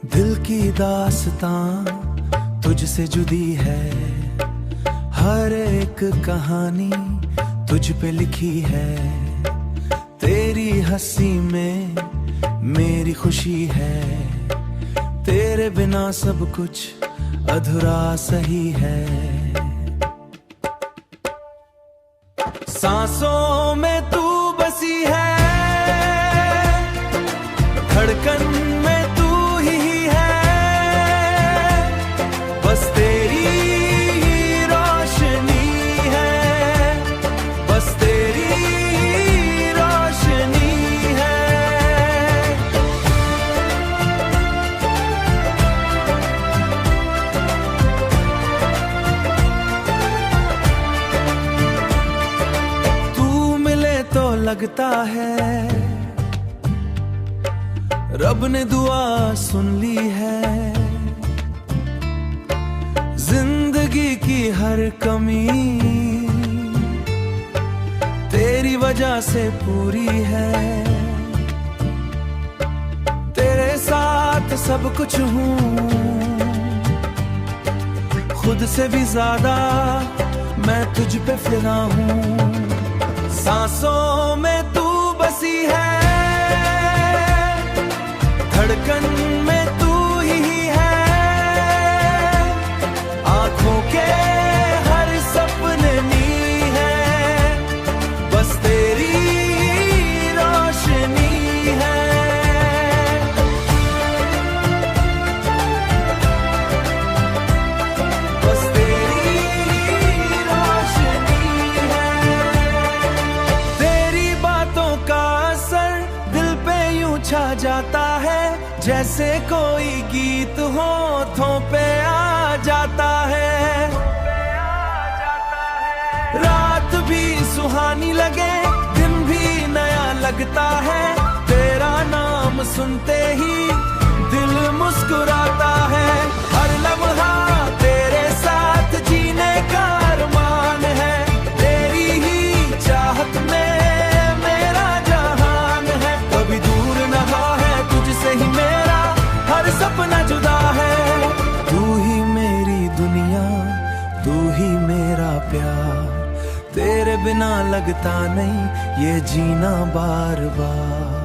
दिल की दास्तां तुझसे जुदी है, हर एक कहानी तुझ पे लिखी है। तेरी हंसी में मेरी खुशी है, तेरे बिना सब कुछ अधूरा सही है। सांसों में तू बसी है, धड़कन में तू ही है, बस तेरी ही रोशनी है, बस तेरी ही रोशनी है। तू मिले तो लगता है रब ने दुआ सुन ली है। जिंदगी की हर कमी तेरी वजह से पूरी है। तेरे साथ सब कुछ हूँ, खुद से भी ज्यादा मैं तुझ पे फिदा हूँ। सांसों में तू बसी है, धड़कन में तू ही है, आंखों के हर सपने नी है, बस तेरी रोशनी है। बस तेरी रोशनी है। तेरी बातों का असर दिल पे यूं छा जाता है, जैसे कोई गीत होठों पे आ जाता है। रात भी सुहानी लगे, दिन भी नया लगता है। तेरा नाम सुनते ही दिल मुस्कुराता है। हर लम्हा तेरे साथ जीने का अरमान है। तेरी ही चाहत में मेरा जहान है। कभी दूर न है तुझसे ही मेरा हर सपना जुदा है। तू ही मेरी दुनिया, तू ही मेरा प्यार, तेरे बिना लगता नहीं ये जीना बार बार।